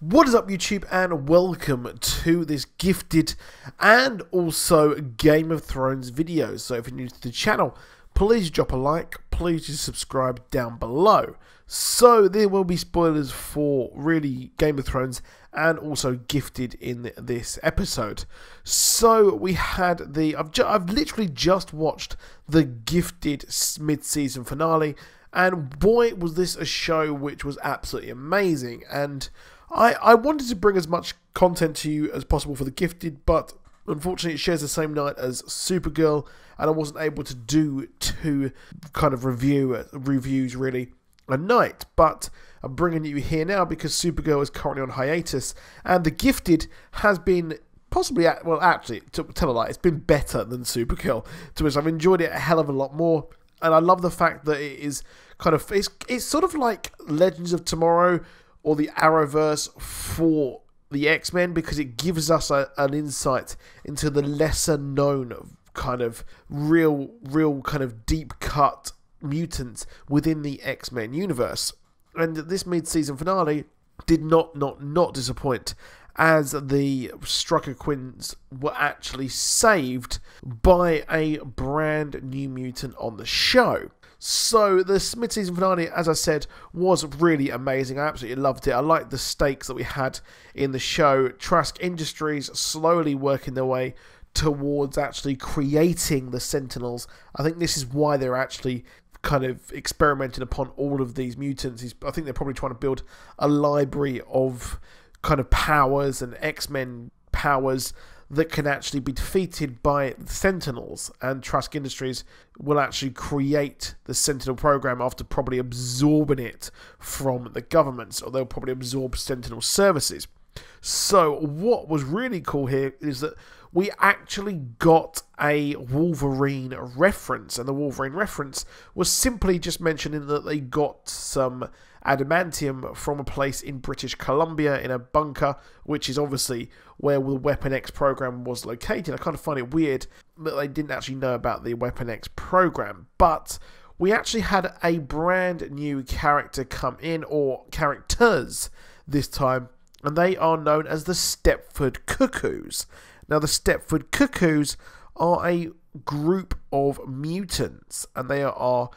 What is up, YouTube, and welcome to this gifted and also Game of Thrones video. So if you're new to the channel, please drop a like, please just subscribe down below. So there will be spoilers for really Game of Thrones and also gifted in this episode. So we had the, I've literally just watched the gifted mid-season finale, and boy was this a show which was absolutely amazing. And I wanted to bring as much content to you as possible for the gifted, but unfortunately it shares the same night as Supergirl, and I wasn't able to do two kind of reviews really a night. But I'm bringing you here now because Supergirl is currently on hiatus, and the gifted has been possibly, well, actually, to tell a lie, it's been better than Supergirl, to which I've enjoyed it a hell of a lot more. And I love the fact that it is kind of, it's sort of like Legends of Tomorrow or the Arrowverse for the X-Men, because it gives us an insight into the lesser known kind of real kind of deep cut mutants within the X-Men universe. And this mid-season finale did not disappoint, as the Strucker Queens were actually saved by a brand new mutant on the show. So the mid-season finale, as I said, was really amazing. I absolutely loved it. I liked the stakes that we had in the show. Trask Industries slowly working their way towards actually creating the Sentinels. I think this is why they're actually kind of experimenting upon all of these mutants. I think they're probably trying to build a library of kind of powers and X-Men powers that can actually be defeated by the Sentinels, and Trask Industries will actually create the Sentinel program after probably absorbing it from the governments, or they'll probably absorb Sentinel services. So what was really cool here is that we actually got a Wolverine reference, and the Wolverine reference was simply just mentioning that they got some adamantium from a place in British Columbia in a bunker, which is obviously where the Weapon X program was located. I kind of find it weird that they didn't actually know about the Weapon X program, but we actually had a brand new character come in, or characters this time, and they are known as the Stepford Cuckoos. Now, the Stepford Cuckoos are a group of mutants, and they are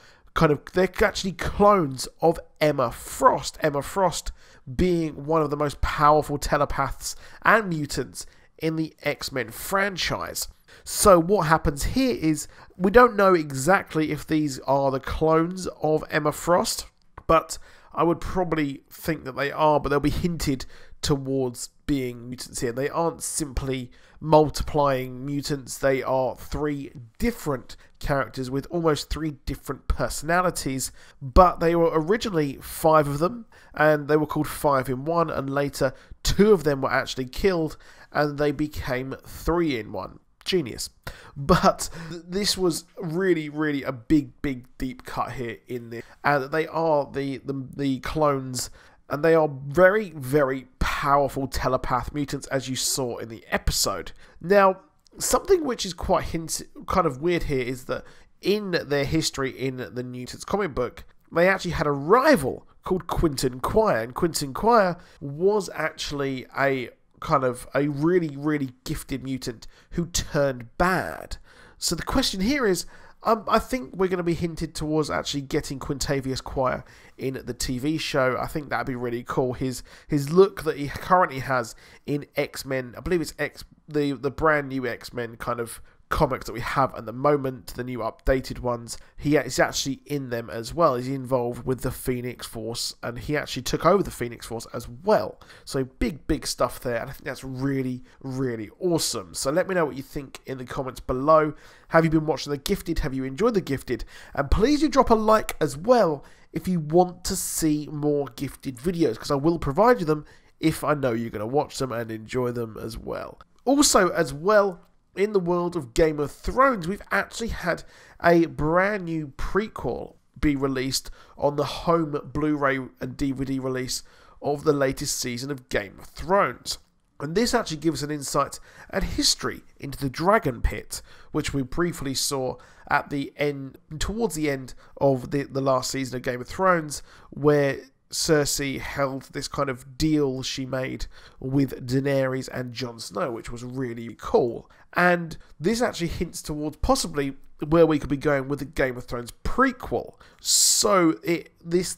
they're actually clones of Emma Frost. Emma Frost being one of the most powerful telepaths and mutants in the X-Men franchise. So what happens here is, we don't know exactly if these are the clones of Emma Frost, but I would probably think that they are, but they'll be hinted towards being mutants here. They aren't simply multiplying mutants, they are three different characters with almost three different personalities, but they were originally 5 of them, and they were called 5 in 1, and later 2 of them were actually killed, and they became 3 in 1. Genius. But this was really a big deep cut here in this, and they are the clones, and they are very powerful telepath mutants, as you saw in the episode. Now, something which is quite kind of weird here is that in their history in the Mutants comic book, they actually had a rival called Quentin Quire, and Quentin Quire was actually a kind of a really gifted mutant who turned bad. So the question here is, I think we're going to be hinted towards actually getting Quintavious Quire in the TV show. I think that'd be really cool. His look that he currently has in X-Men, I believe it's the brand new X-Men kind of comics that we have at the moment, the new updated ones, he is actually in them as well. He's involved with the Phoenix Force, and he actually took over the Phoenix Force as well. So big stuff there, and I think that's really awesome. So let me know what you think in the comments below. Have you been watching The Gifted? Have you enjoyed The Gifted? And please do drop a like as well if you want to see more Gifted videos, because I will provide you them if I know you're going to watch them and enjoy them as well. Also, as well, in the world of Game of Thrones, we've actually had a brand new prequel be released on the home Blu-ray and DVD release of the latest season of Game of Thrones. And this actually gives an insight and history into the Dragon Pit, which we briefly saw at the end, towards the end of the last season of Game of Thrones, where Cersei held this kind of deal she made with Daenerys and Jon Snow, which was really cool. And this actually hints towards possibly where we could be going with the Game of Thrones prequel. So this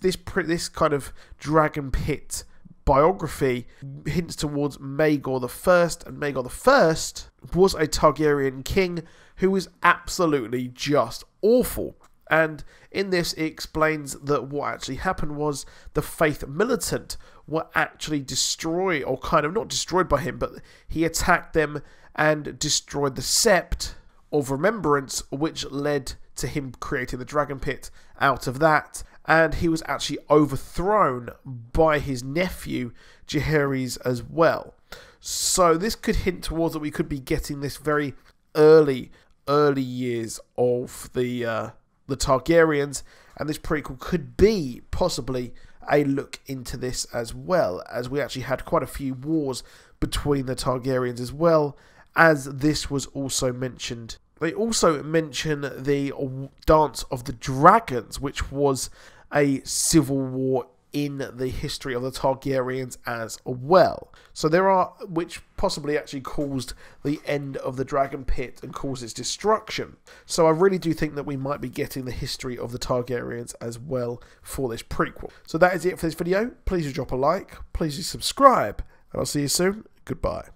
kind of Dragon Pit biography hints towards Maegor the First, and Maegor the First was a Targaryen king who was absolutely just awful. And in this, it explains that what actually happened was the Faith Militant were actually destroyed, or kind of not destroyed by him, but he attacked them and destroyed the Sept of Remembrance, which led to him creating the Dragon Pit out of that. And he was actually overthrown by his nephew, Jaehaerys, as well. So this could hint towards that we could be getting this very early years of the Targaryens, and this prequel could be possibly a look into this as well, as we actually had quite a few wars between the Targaryens as well, as this was also mentioned. They also mention the Dance of the Dragons, which was a civil war in the history of the Targaryens as well. So there are, which possibly actually caused the end of the Dragon Pit and caused its destruction. So I really do think that we might be getting the history of the Targaryens as well for this prequel. So that is it for this video. Please do drop a like, please do subscribe, and I'll see you soon. Goodbye.